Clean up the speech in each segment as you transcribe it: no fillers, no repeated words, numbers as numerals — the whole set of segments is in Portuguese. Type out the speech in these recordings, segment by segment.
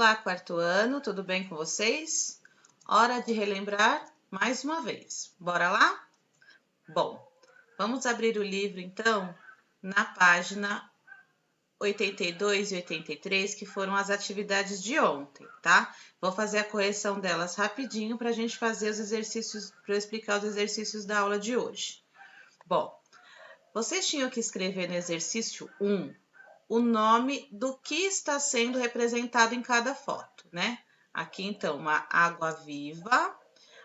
Olá, quarto ano, tudo bem com vocês? Hora de relembrar mais uma vez. Bora lá? Bom, vamos abrir o livro então na página 82 e 83, que foram as atividades de ontem, tá? Vou fazer a correção delas rapidinho para a gente fazer os exercícios, para eu explicar os exercícios da aula de hoje. Bom, vocês tinham que escrever no exercício 1 o nome do que está sendo representado em cada foto, né? Aqui, então, uma água viva,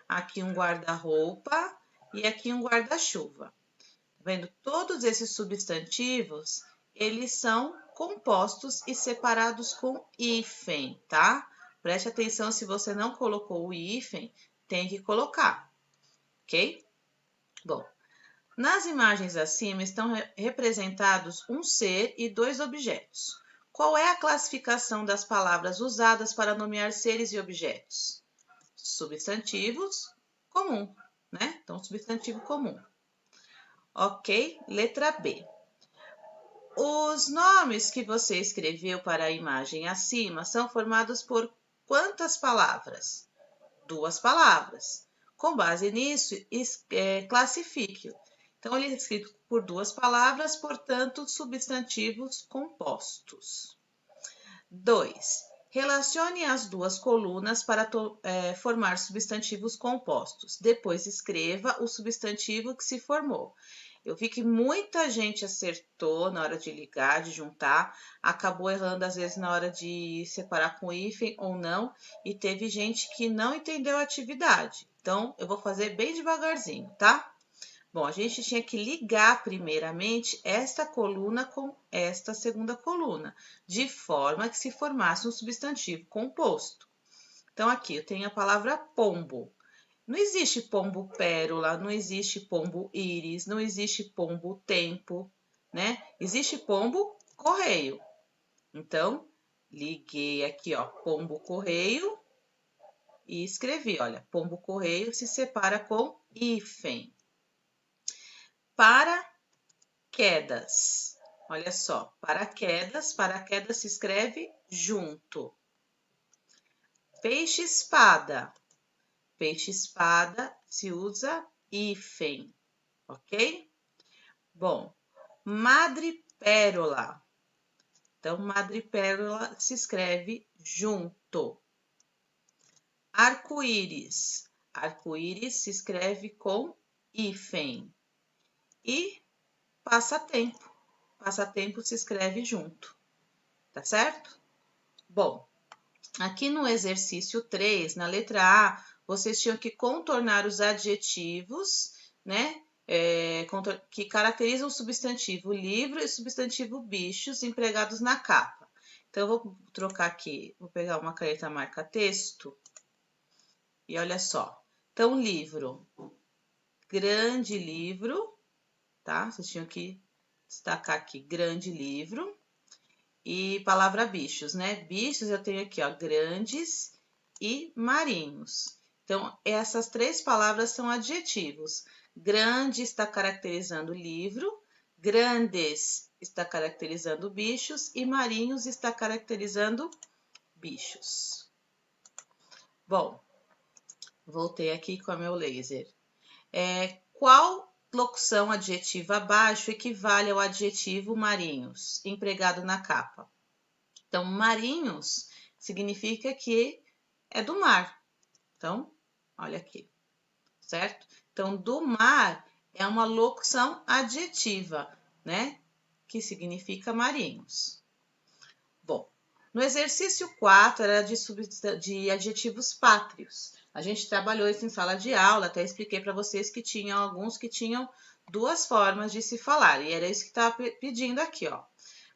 aqui um guarda-roupa e aqui um guarda-chuva. Vendo? Todos esses substantivos, eles são compostos e separados com hífen, tá? Preste atenção, se você não colocou o hífen, tem que colocar, ok? Bom, nas imagens acima estão representados um ser e dois objetos. Qual é a classificação das palavras usadas para nomear seres e objetos? Substantivos comum, né? Então, substantivo comum. Ok? Letra B. Os nomes que você escreveu para a imagem acima são formados por quantas palavras? 2 palavras. Com base nisso, classifique-o. Então, ele é escrito por 2 palavras, portanto, substantivos compostos. 2. Relacione as 2 colunas para formar substantivos compostos. Depois, escreva o substantivo que se formou. Eu vi que muita gente acertou na hora de ligar, de juntar, acabou errando às vezes na hora de separar com hífen ou não, e teve gente que não entendeu a atividade. Então, eu vou fazer bem devagarzinho, tá? Bom, a gente tinha que ligar primeiramente esta coluna com esta segunda coluna, de forma que se formasse um substantivo composto. Então, aqui eu tenho a palavra pombo. Não existe pombo pérola, não existe pombo íris, não existe pombo tempo, né? Existe pombo correio. Então, liguei aqui, ó, pombo correio e escrevi, olha, pombo correio se separa com hífen. Paraquedas. Olha só, paraquedas se escreve junto. Peixe-espada. Peixe-espada se usa hífen, ok? Bom, madrepérola. Então, madrepérola se escreve junto. Arco-íris. Arco-íris se escreve com hífen. E passatempo. Passatempo se escreve junto. Tá certo? Bom, aqui no exercício 3, na letra A, vocês tinham que contornar os adjetivos, né? Que caracterizam o substantivo livro e o substantivo bichos empregados na capa. Então, eu vou trocar aqui, vou pegar uma caneta marca-texto e olha só. Então, livro, grande livro, tá? Vocês tinham que destacar aqui, grande livro. E palavra bichos, né? Bichos eu tenho aqui, ó, grandes e marinhos. Então, essas 3 palavras são adjetivos. Grande está caracterizando livro, grandes está caracterizando bichos e marinhos está caracterizando bichos. Bom, voltei aqui com o meu laser. Qual locução adjetiva abaixo equivale ao adjetivo marinhos, empregado na capa? Então, marinhos significa que é do mar. Então, olha aqui, certo? Então, do mar é uma locução adjetiva, né? Que significa marinhos. Bom, no exercício 4 era de adjetivos pátrios. A gente trabalhou isso em sala de aula, até expliquei para vocês que tinham alguns que tinham 2 formas de se falar, e era isso que estava pedindo aqui, ó.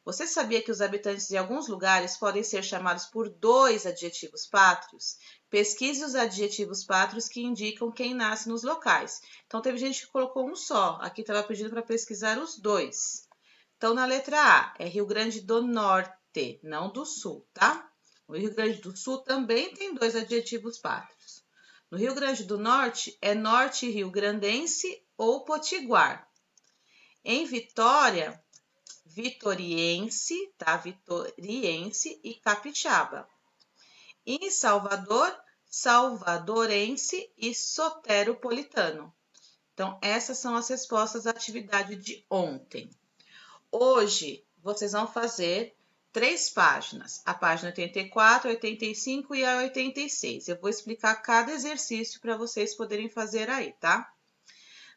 Você sabia que os habitantes de alguns lugares podem ser chamados por 2 adjetivos pátrios? Pesquise os adjetivos pátrios que indicam quem nasce nos locais. Então, teve gente que colocou um só. Aqui estava pedindo para pesquisar os 2. Então, na letra A, é Rio Grande do Norte, não do Sul, tá? No Rio Grande do Sul também tem 2 adjetivos pátrios. No Rio Grande do Norte, é Norte Rio Grandense ou Potiguar. Em Vitória, vitoriense, tá? Vitoriense e capixaba. Em Salvador, salvadorense e soteropolitano. Então, essas são as respostas à atividade de ontem. Hoje, vocês vão fazer 3 páginas, a página 84, 85 e a 86. Eu vou explicar cada exercício para vocês poderem fazer aí, tá?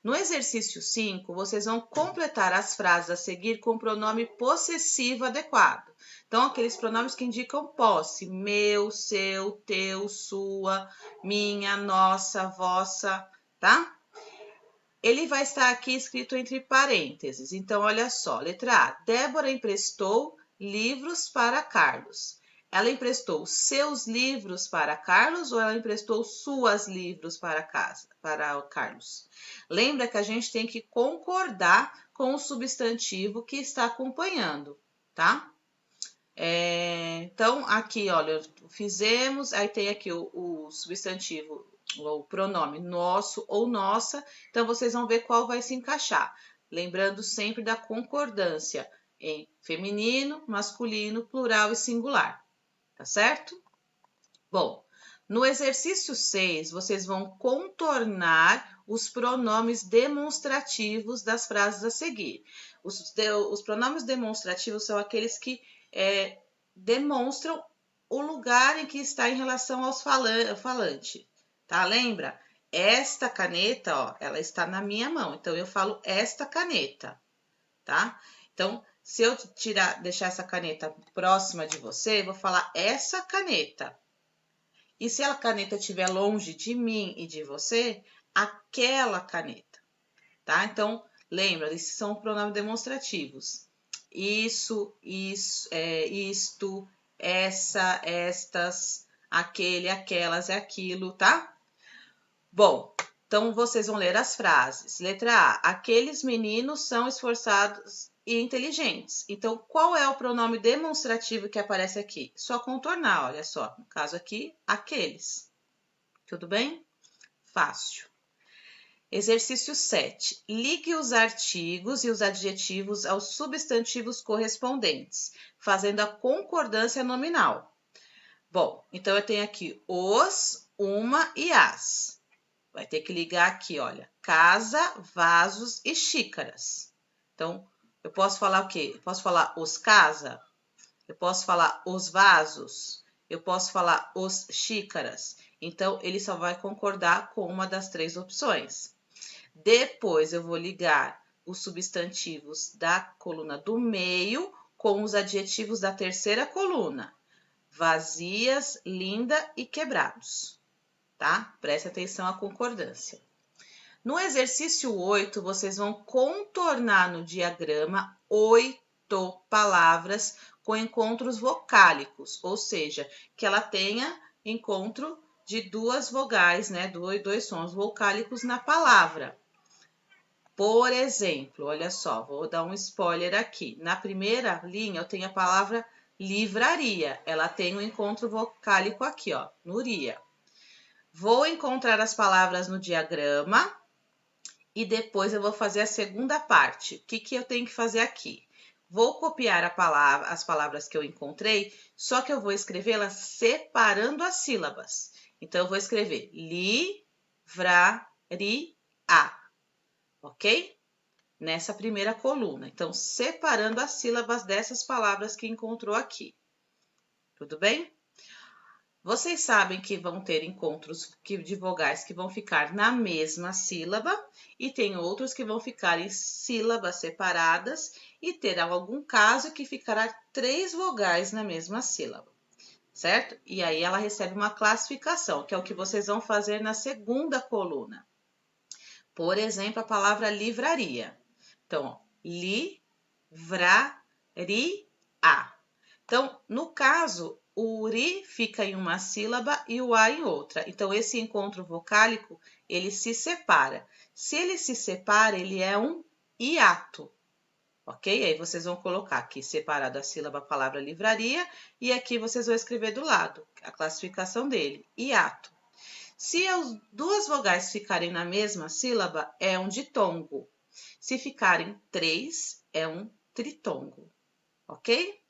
No exercício 5, vocês vão completar as frases a seguir com o pronome possessivo adequado. Então, aqueles pronomes que indicam posse, meu, seu, teu, sua, minha, nossa, vossa, tá? Ele vai estar aqui escrito entre parênteses. Então, olha só. Letra A. Débora emprestou livros para Carlos. Ela emprestou seus livros para Carlos ou ela emprestou suas livros para o Carlos? Lembra que a gente tem que concordar com o substantivo que está acompanhando, tá? Então, aqui, olha, fizemos, aí tem aqui o substantivo, o pronome nosso ou nossa, então vocês vão ver qual vai se encaixar. Lembrando sempre da concordância em feminino, masculino, plural e singular, tá certo? Bom, no exercício 6, vocês vão contornar os pronomes demonstrativos das frases a seguir. Os pronomes demonstrativos são aqueles que demonstram o lugar em que está em relação ao falante, tá? Lembra? Esta caneta, ó, ela está na minha mão, então eu falo esta caneta, tá? Então, se eu deixar essa caneta próxima de você, eu vou falar essa caneta. E se a caneta estiver longe de mim e de você, aquela caneta, tá? Então, lembra, esses são pronomes demonstrativos. Isso, isto, essa, estas, aquele, aquelas, aquilo, tá? Bom, então vocês vão ler as frases. Letra A. Aqueles meninos são esforçados e inteligentes. Então, qual é o pronome demonstrativo que aparece aqui? Só contornar, olha só. No caso aqui, aqueles. Tudo bem? Fácil. Exercício 7. Ligue os artigos e os adjetivos aos substantivos correspondentes, fazendo a concordância nominal. Bom, então eu tenho aqui os, uma e as. Vai ter que ligar aqui, olha, casa, vasos e xícaras. Então, eu posso falar o quê? Eu posso falar os casa, eu posso falar os vasos, eu posso falar os xícaras. Então, ele só vai concordar com uma das 3 opções. Depois, eu vou ligar os substantivos da coluna do meio com os adjetivos da terceira coluna. Vazias, linda e quebrados. Tá? Preste atenção à concordância. No exercício 8, vocês vão contornar no diagrama 8 palavras com encontros vocálicos, ou seja, que ela tenha encontro de 2 vogais, né? 2 sons vocálicos na palavra. Por exemplo, olha só, vou dar um spoiler aqui. Na primeira linha, eu tenho a palavra livraria. Ela tem um encontro vocálico aqui, ó, nuria. Vou encontrar as palavras no diagrama e depois eu vou fazer a segunda parte. O que eu tenho que fazer aqui? Vou copiar as palavras que eu encontrei, só que eu vou escrevê-las separando as sílabas. Então, eu vou escrever livraria, ok? Nessa primeira coluna. Então, separando as sílabas dessas palavras que encontrou aqui. Tudo bem? Vocês sabem que vão ter encontros de vogais que vão ficar na mesma sílaba e tem outros que vão ficar em sílabas separadas e terá algum caso que ficará 3 vogais na mesma sílaba, certo? E aí ela recebe uma classificação, que é o que vocês vão fazer na segunda coluna. Por exemplo, a palavra livraria. Então, ó, livraria. Então, no caso, o ri fica em uma sílaba e o a em outra. Então, esse encontro vocálico, ele se separa. Se ele se separa, ele é um hiato, ok? Aí vocês vão colocar aqui separado a sílaba a palavra livraria e aqui vocês vão escrever do lado a classificação dele, hiato. Se as 2 vogais ficarem na mesma sílaba, é um ditongo. Se ficarem 3, é um tritongo, ok?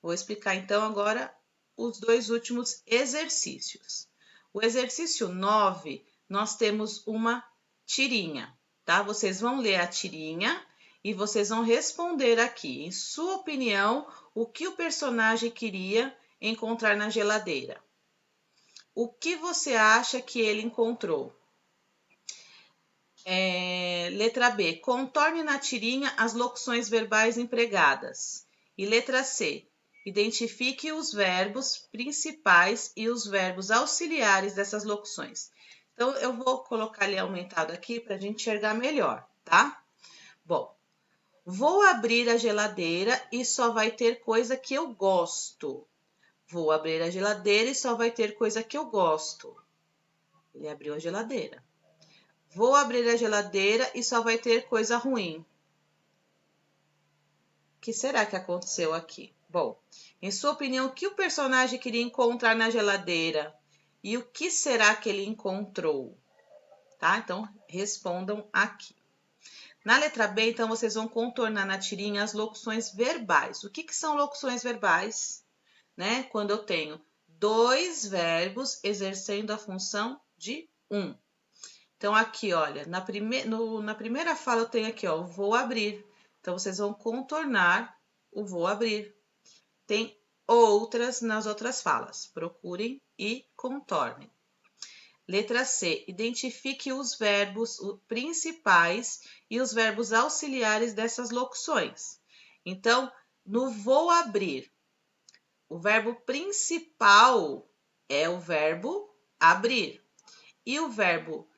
Vou explicar então agora os dois últimos exercícios. O exercício 9, nós temos uma tirinha, tá? Vocês vão ler a tirinha e vocês vão responder aqui, em sua opinião, o que o personagem queria encontrar na geladeira. O que você acha que ele encontrou? Letra B, contorne na tirinha as locuções verbais empregadas. E letra C, identifique os verbos principais e os verbos auxiliares dessas locuções. Então, eu vou colocar ali aumentado aqui para a gente enxergar melhor, tá? Bom, vou abrir a geladeira e só vai ter coisa que eu gosto. Vou abrir a geladeira e só vai ter coisa que eu gosto. Ele abriu a geladeira. Vou abrir a geladeira e só vai ter coisa ruim. O que será que aconteceu aqui? Bom, em sua opinião, o que o personagem queria encontrar na geladeira? E o que será que ele encontrou? Tá? Então, respondam aqui. Na letra B, então, vocês vão contornar na tirinha as locuções verbais. O que são locuções verbais? Né? Quando eu tenho dois verbos exercendo a função de um. Então, aqui, olha, na primeira fala eu tenho aqui, ó, vou abrir. Então, vocês vão contornar o vou abrir. Tem outras nas outras falas. Procurem e contornem. Letra C, identifique os verbos principais e os verbos auxiliares dessas locuções. Então, no vou abrir, o verbo principal é o verbo abrir. E o verbo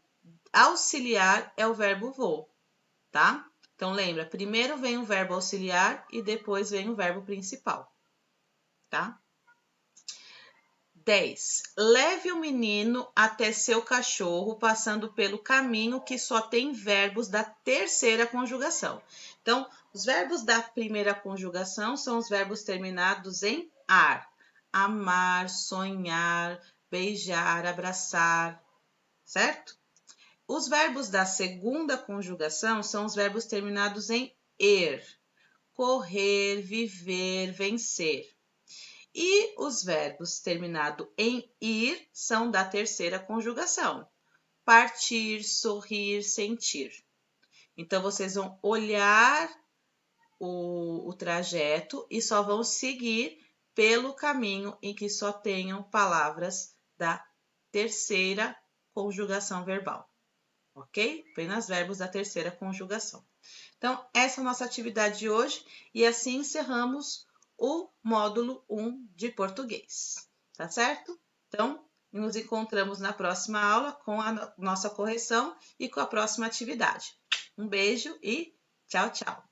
auxiliar é o verbo vou, tá? Então, lembra, primeiro vem o verbo auxiliar e depois vem o verbo principal, tá? 10. Leve o menino até seu cachorro, passando pelo caminho que só tem verbos da terceira conjugação. Então, os verbos da primeira conjugação são os verbos terminados em ar. Amar, sonhar, beijar, abraçar, certo? Os verbos da segunda conjugação são os verbos terminados em er. Correr, viver, vencer. E os verbos terminados em ir são da terceira conjugação. Partir, sorrir, sentir. Então, vocês vão olhar o trajeto e só vão seguir pelo caminho em que só tenham palavras da terceira conjugação verbal. Ok? Apenas verbos da terceira conjugação. Então, essa é a nossa atividade de hoje e assim encerramos o módulo 1 de português, tá certo? Então, nos encontramos na próxima aula com a nossa correção e com a próxima atividade. Um beijo e tchau, tchau!